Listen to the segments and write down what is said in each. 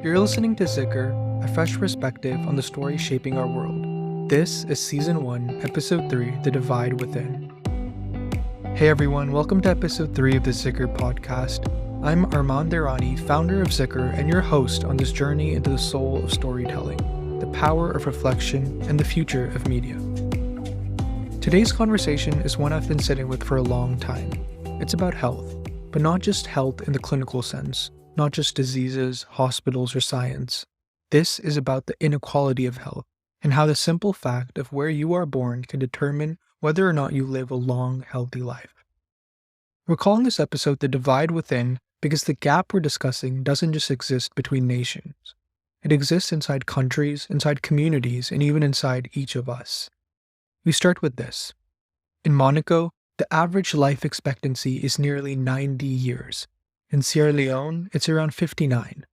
You're listening to Zikr, a fresh perspective on the story shaping our world. This is Season 1, Episode 3, The Divide Within. Hey everyone, welcome to Episode 3 of the Zikr podcast. I'm Armand Derani, founder of Zikr, and your host on this journey into the soul of storytelling, the power of reflection, and the future of media. Today's conversation is one I've been sitting with for a long time. It's about health, but not just health in the clinical sense. Not just diseases, hospitals, or science. This is about the inequality of health and how the simple fact of where you are born can determine whether or not you live a long, healthy life. We're calling this episode The Divide Within because the gap we're discussing doesn't just exist between nations. It exists inside countries, inside communities, and even inside each of us. We start with this. In Monaco, the average life expectancy is nearly 90 years. In Sierra Leone, it's around 59.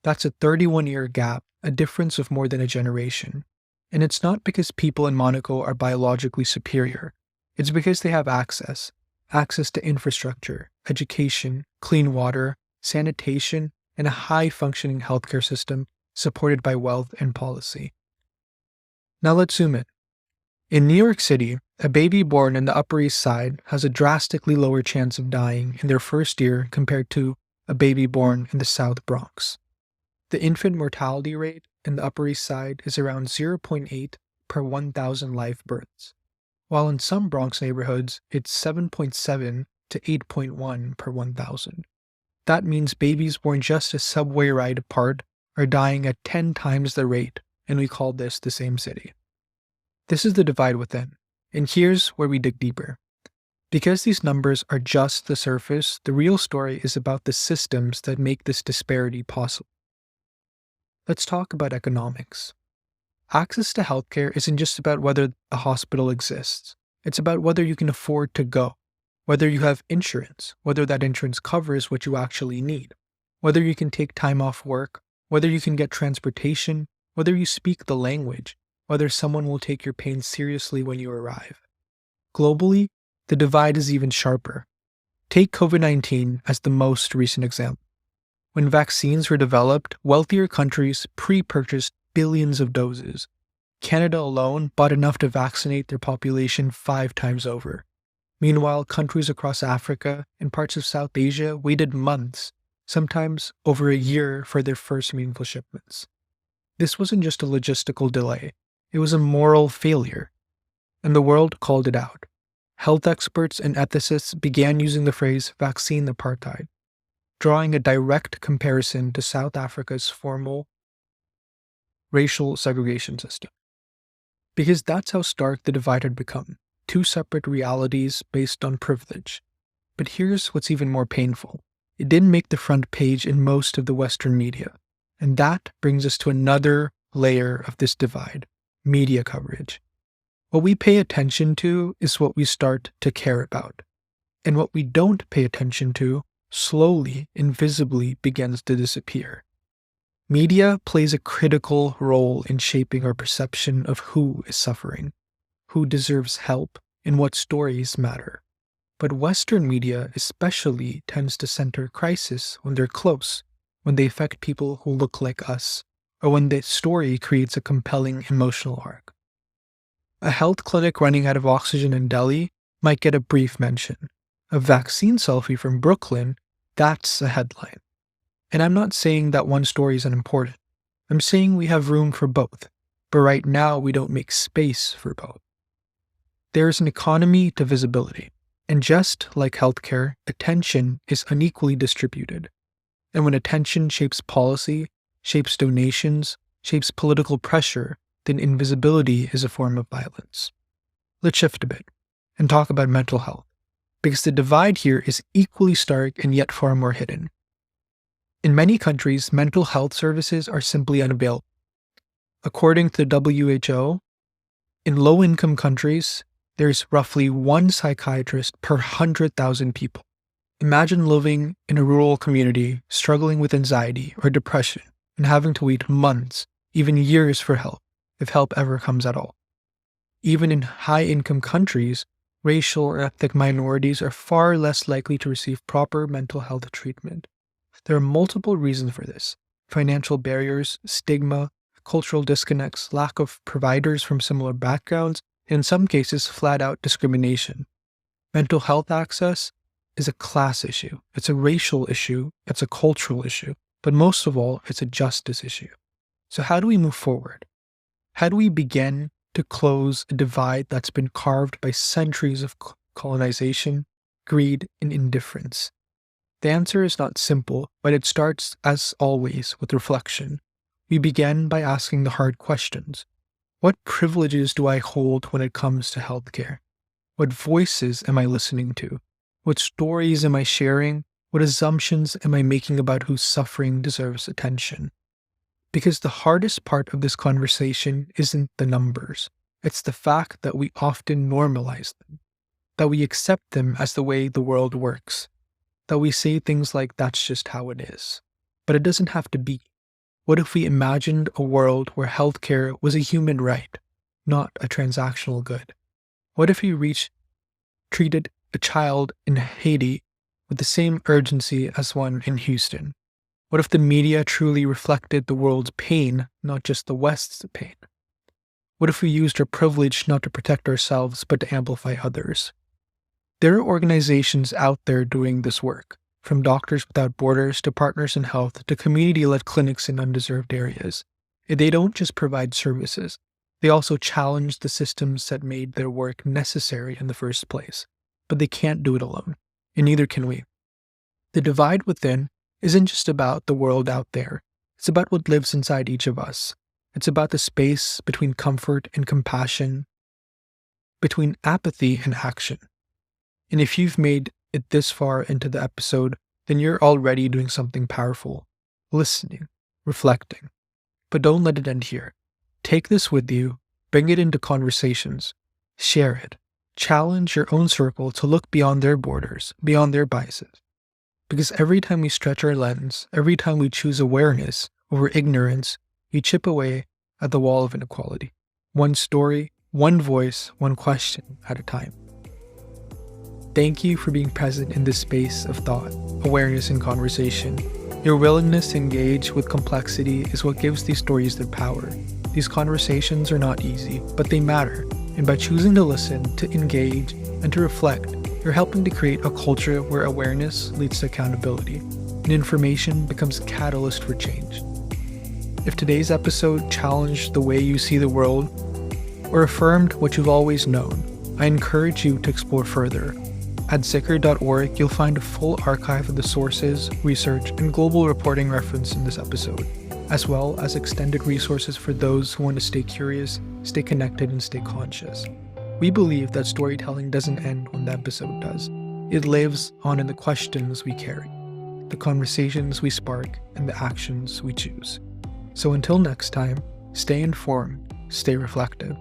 That's a 31-year gap, a difference of more than a generation. And it's not because people in Monaco are biologically superior. It's because they have access to infrastructure, education, clean water, sanitation, and a high-functioning healthcare system supported by wealth and policy. Now let's zoom in. In New York City, a baby born in the Upper East Side has a drastically lower chance of dying in their first year compared to a baby born in the South Bronx. The infant mortality rate in the Upper East Side is around 0.8 per 1,000 live births, while in some Bronx neighborhoods it's 7.7 to 8.1 per 1,000. That means babies born just a subway ride apart are dying at 10 times the rate, and we call this the same city. This is the divide within, and here's where we dig deeper. Because these numbers are just the surface, the real story is about the systems that make this disparity possible. Let's talk about economics. Access to healthcare isn't just about whether a hospital exists. It's about whether you can afford to go, whether you have insurance, whether that insurance covers what you actually need, whether you can take time off work, whether you can get transportation, whether you speak the language, whether someone will take your pain seriously when you arrive. Globally, the divide is even sharper. Take COVID-19 as the most recent example. When vaccines were developed, wealthier countries pre-purchased billions of doses. Canada alone bought enough to vaccinate their population 5 times over. Meanwhile, countries across Africa and parts of South Asia waited months, sometimes over a year, for their first meaningful shipments. This wasn't just a logistical delay. It was a moral failure, and the world called it out. Health experts and ethicists began using the phrase vaccine apartheid, drawing a direct comparison to South Africa's formal racial segregation system. Because that's how stark the divide had become, 2 separate realities based on privilege. But here's what's even more painful. It didn't make the front page in most of the Western media, and that brings us to another layer of this divide. Media coverage. What we pay attention to is what we start to care about. And what we don't pay attention to slowly, invisibly begins to disappear. Media plays a critical role in shaping our perception of who is suffering, who deserves help, and what stories matter. But Western media especially tends to center crisis when they're close, when they affect people who look like us, or when the story creates a compelling emotional arc. A health clinic running out of oxygen in Delhi might get a brief mention. A vaccine selfie from Brooklyn, that's a headline. And I'm not saying that one story is unimportant. I'm saying we have room for both, but right now we don't make space for both. There is an economy to visibility, and just like healthcare, attention is unequally distributed. And when attention shapes policy, shapes donations, shapes political pressure, then invisibility is a form of violence. Let's shift a bit and talk about mental health, because the divide here is equally stark and yet far more hidden. In many countries, mental health services are simply unavailable. According to the WHO, in low-income countries, there's roughly 1 psychiatrist per 100,000 people. Imagine living in a rural community, struggling with anxiety or depression, and having to wait months, even years for help, if help ever comes at all. Even in high-income countries, racial or ethnic minorities are far less likely to receive proper mental health treatment. There are multiple reasons for this, financial barriers, stigma, cultural disconnects, lack of providers from similar backgrounds, and in some cases, flat out discrimination. Mental health access is a class issue, it's a racial issue, it's a cultural issue, but most of all, it's a justice issue. So, how do we move forward? How do we begin to close a divide that's been carved by centuries of colonization, greed, and indifference? The answer is not simple, but it starts, as always, with reflection. We begin by asking the hard questions. What privileges do I hold when it comes to healthcare? What voices am I listening to? What stories am I sharing? What assumptions am I making about whose suffering deserves attention? Because the hardest part of this conversation isn't the numbers. It's the fact that we often normalize them, that we accept them as the way the world works, that we say things like, that's just how it is. But it doesn't have to be. What if we imagined a world where healthcare was a human right, not a transactional good? What if we treated a child in Haiti with the same urgency as one in Houston? What if the media truly reflected the world's pain, not just the West's pain? What if we used our privilege not to protect ourselves, but to amplify others? There are organizations out there doing this work, from Doctors Without Borders to Partners in Health to community-led clinics in undeserved areas. They don't just provide services, they also challenge the systems that made their work necessary in the first place. But they can't do it alone, and neither can we. The divide within isn't just about the world out there, it's about what lives inside each of us. It's about the space between comfort and compassion, between apathy and action. And if you've made it this far into the episode, then you're already doing something powerful, listening, reflecting. But don't let it end here. Take this with you, bring it into conversations, share it, challenge your own circle to look beyond their borders, beyond their biases. Because every time we stretch our lens, every time we choose awareness over ignorance, we chip away at the wall of inequality. One story, one voice, one question at a time. Thank you for being present in this space of thought, awareness, and conversation. Your willingness to engage with complexity is what gives these stories their power. These conversations are not easy, but they matter. And by choosing to listen, to engage, and to reflect, you're helping to create a culture where awareness leads to accountability, and information becomes a catalyst for change. If today's episode challenged the way you see the world, or affirmed what you've always known, I encourage you to explore further. At Zikr.org, you'll find a full archive of the sources, research, and global reporting referenced in this episode, as well as extended resources for those who want to stay curious, stay connected, and stay conscious. We believe that storytelling doesn't end when the episode does. It lives on in the questions we carry, the conversations we spark, and the actions we choose. So until next time, stay informed, stay reflective,